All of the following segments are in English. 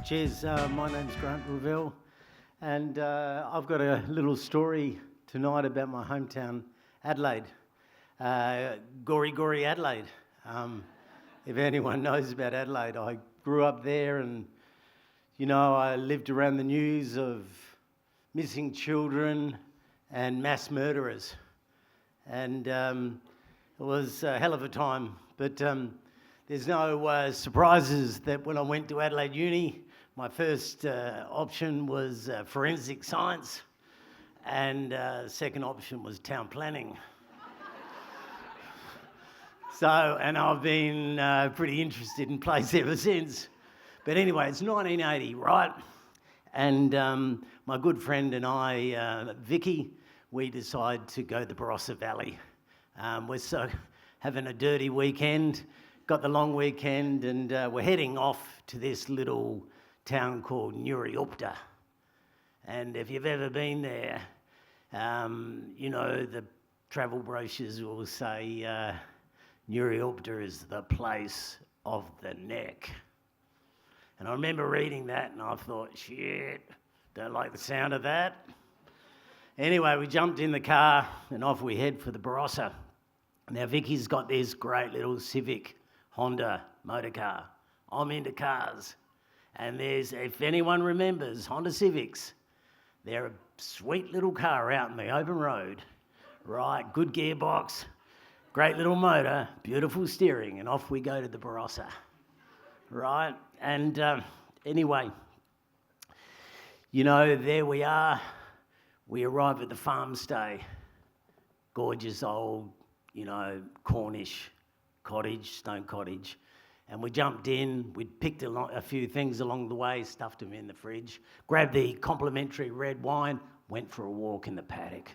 Cheers, my name's Revell, and I've got a little story tonight about my hometown, Adelaide. Gore Adelaide. If anyone knows about Adelaide, I grew up there and, I lived around the news of missing children and mass murderers. And it was a hell of a time, but there's no surprises that when I went to Adelaide Uni, my first option was forensic science, and second option was town planning. And I've been pretty interested in place ever since. But anyway, it's 1980, right? And my good friend and I, Vicky, we decide to go to the Barossa Valley. We're having a dirty weekend, got the long weekend, and we're heading off to this little town called Rechabite. And if you've ever been there, the travel brochures will say Rechabite is the place of the neck. And I remember reading that and I thought, shit, don't like the sound of that. Anyway, we jumped in the car and off we head for the Barossa. Now, Vicky's got this great little Civic Honda motor car. I'm into cars. And if anyone remembers Honda Civics, they're a sweet little car out in the open road, right? Good gearbox, great little motor, beautiful steering, and off we go to the Barossa, right? And anyway, there we are. We arrive at the farm stay, gorgeous old, Cornish cottage, stone cottage. And we jumped in, we'd picked a few things along the way, stuffed them in the fridge, grabbed the complimentary red wine, went for a walk in the paddock,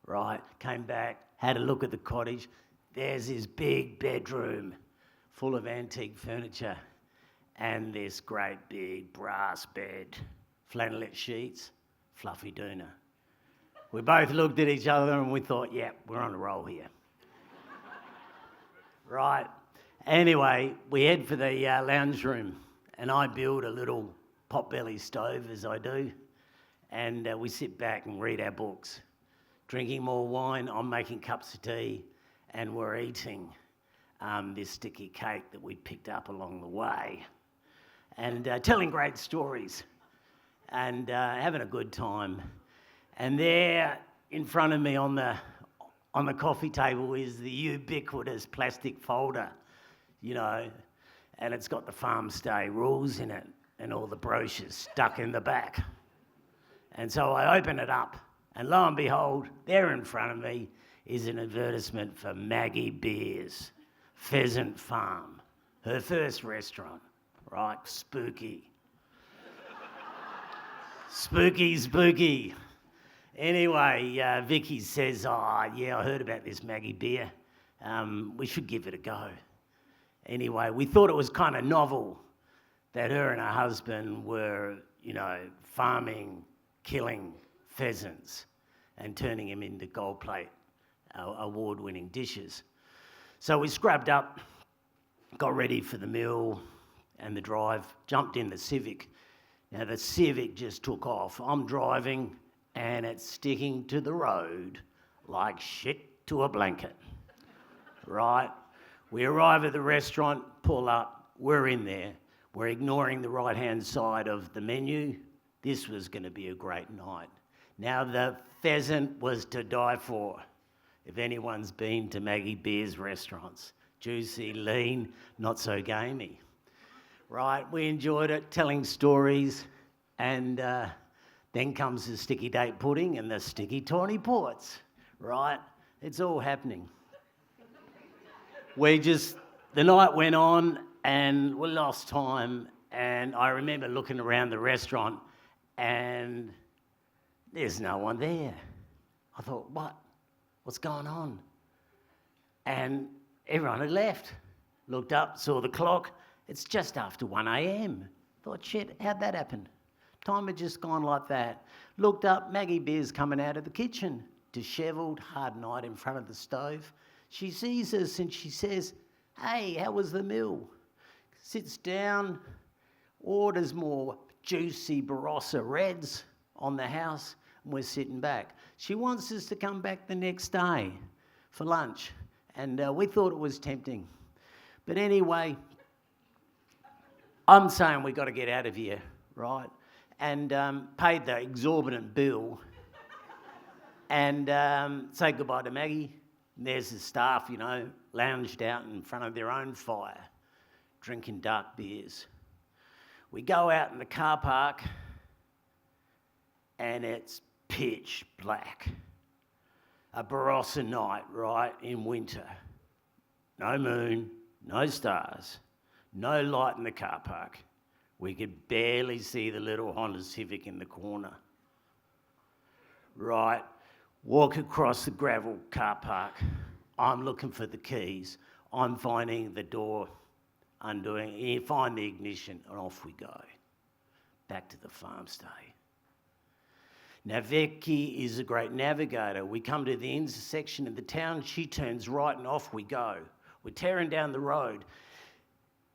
right? Came back, had a look at the cottage. There's this big bedroom full of antique furniture and this great big brass bed, flannelette sheets, fluffy doona. We both looked at each other and we thought, yeah, we're on a roll here. Right. Anyway, we head for the lounge room and I build a little potbelly stove, as I do, and we sit back and read our books, drinking more wine. I'm making cups of tea and we're eating this sticky cake that we picked up along the way and telling great stories and having a good time. And there in front of me on the coffee table is the ubiquitous plastic folder, and it's got the farm stay rules in it and all the brochures stuck in the back. And so I open it up and lo and behold, there in front of me is an advertisement for Maggie Beer's Pheasant Farm, her first restaurant, right? Spooky. Spooky. Anyway, Vicky says, I heard about this Maggie Beer. We should give it a go. Anyway, we thought it was kind of novel that her and her husband were, farming, killing pheasants and turning them into gold plate, award-winning dishes. So we scrubbed up, got ready for the meal and the drive, jumped in the Civic. Now, the Civic just took off. I'm driving and it's sticking to the road like shit to a blanket, right? We arrive at the restaurant, pull up, we're in there. We're ignoring the right-hand side of the menu. This was going to be a great night. Now, the pheasant was to die for. If anyone's been to Maggie Beer's restaurants, juicy, lean, not so gamey, right? We enjoyed it, telling stories, and then comes the sticky date pudding and the sticky tawny ports, right? It's all happening. The night went on and we lost time, and I remember looking around the restaurant and there's no one there. I thought, what's going on? And everyone had left. Looked up, saw the clock, it's just after 1 a.m. Thought, shit, how'd that happen? Time had just gone like that. Looked up, Maggie Beer's coming out of the kitchen, dishevelled, hard night in front of the stove. She sees us and she says, hey, how was the meal? Sits down, orders more juicy Barossa Reds on the house, and we're sitting back. She wants us to come back the next day for lunch, and we thought it was tempting. But anyway, I'm saying we've got to get out of here, right? And paid the exorbitant bill and say goodbye to Maggie. And there's the staff, you know, lounged out in front of their own fire, drinking dark beers. We go out in the car park and it's pitch black. A Barossa night, right, in winter. No moon, no stars, no light in the car park. We could barely see the little Honda Civic in the corner. Right, walk across the gravel car park. I'm looking for the keys. I'm finding the door, undoing it, find the ignition, and off we go. Back to the farm stay. Now, Vicky is a great navigator. We come to the intersection of the town, she turns right and off we go. We're tearing down the road.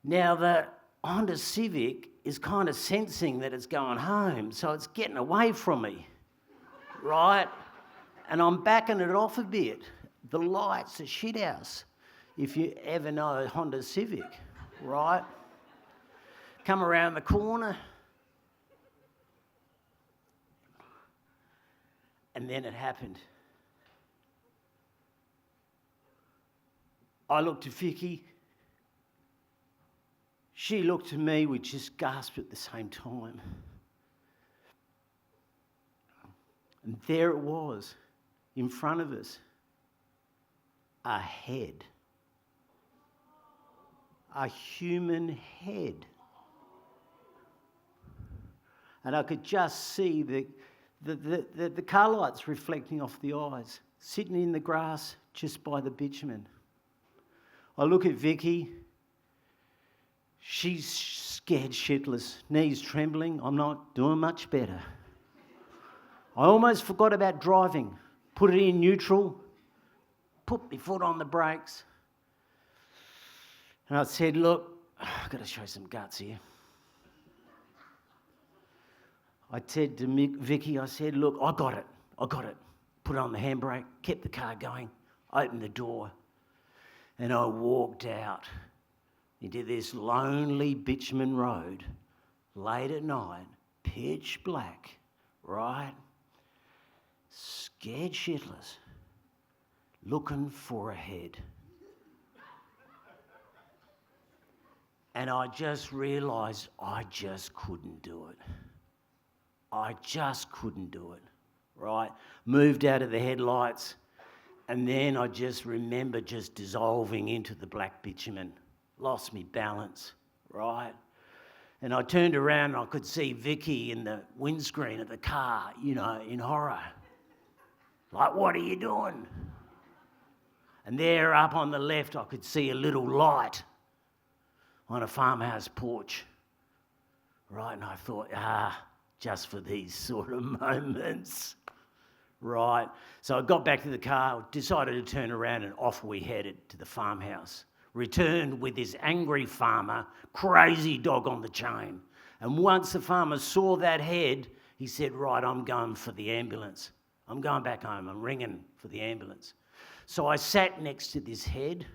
Now, the Honda Civic is kind of sensing that it's going home, so it's getting away from me, right? And I'm backing it off a bit. The light's a shithouse, if you ever know a Honda Civic, right? Come around the corner, and then it happened. I looked at Vicky. She looked at me. We just gasped at the same time. And there it was, in front of us. A head. A human head. And I could just see the car lights reflecting off the eyes, sitting in the grass just by the bitumen. I look at Vicky. She's scared shitless, knees trembling. I'm not doing much better. I almost forgot about driving. Put it in neutral, put my foot on the brakes. And I said, look, I've got to show some guts here. I said to Vicky, I said, look, I got it. Put on the handbrake, kept the car going, opened the door, and I walked out into this lonely bitumen road, late at night, pitch black, right? Scared shitless, looking for a head. And I just realised I just couldn't do it. I just couldn't do it, right? Moved out of the headlights, and then I just remember just dissolving into the black bitumen. Lost me balance, right? And I turned around and I could see Vicky in the windscreen of the car, you know, in horror. Like, what are you doing? And there up on the left, I could see a little light on a farmhouse porch, right? And I thought, just for these sort of moments, right? So I got back to the car, decided to turn around, and off we headed to the farmhouse. Returned with this angry farmer, crazy dog on the chain. And once the farmer saw that head, he said, right, I'm going for the ambulance. I'm going back home. I'm ringing for the ambulance. So I sat next to this head,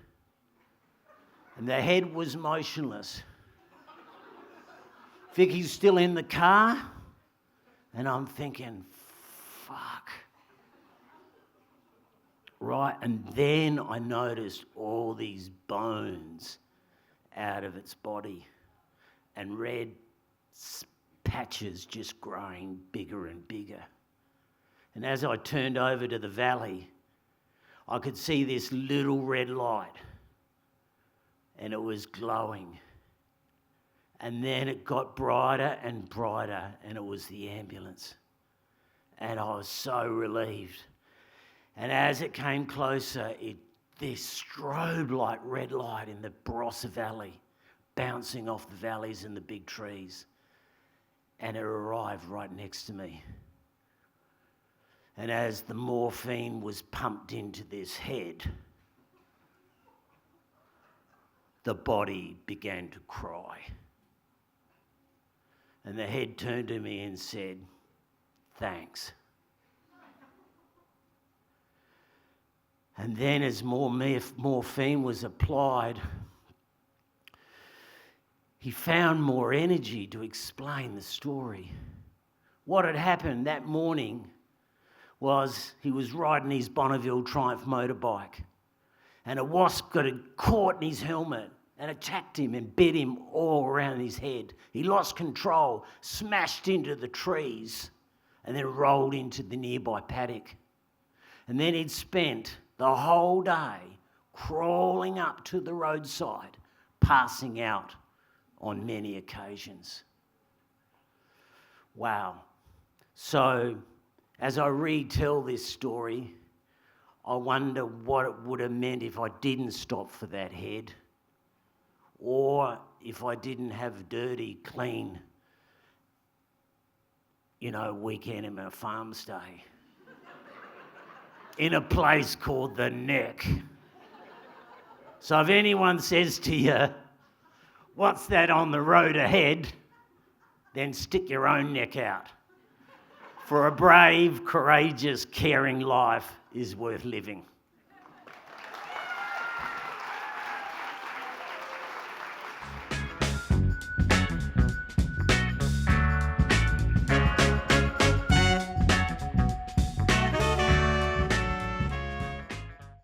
and the head was motionless. Vicky's still in the car, and I'm thinking, fuck. Right, and then I noticed all these bones out of its body and red patches just growing bigger and bigger. And as I turned over to the valley, I could see this little red light, and it was glowing. And then it got brighter and brighter, and it was the ambulance. And I was so relieved. And as it came closer, this strobe-like red light in the Barossa Valley, bouncing off the valleys and the big trees. And it arrived right next to me. And as the morphine was pumped into this head, the body began to cry. And the head turned to me and said, "Thanks." And then as more morphine was applied, he found more energy to explain the story. What had happened that morning was he was riding his Bonneville Triumph motorbike, and a wasp got caught in his helmet and attacked him and bit him all around his head. He lost control, smashed into the trees, and then rolled into the nearby paddock. And then he'd spent the whole day crawling up to the roadside, passing out on many occasions. Wow. So, as I retell this story, I wonder what it would have meant if I didn't stop for that head, or if I didn't have a dirty, clean, weekend in my farm stay in a place called the Neck. So if anyone says to you, "What's that on the road ahead?" then stick your own neck out. For a brave, courageous, caring life is worth living.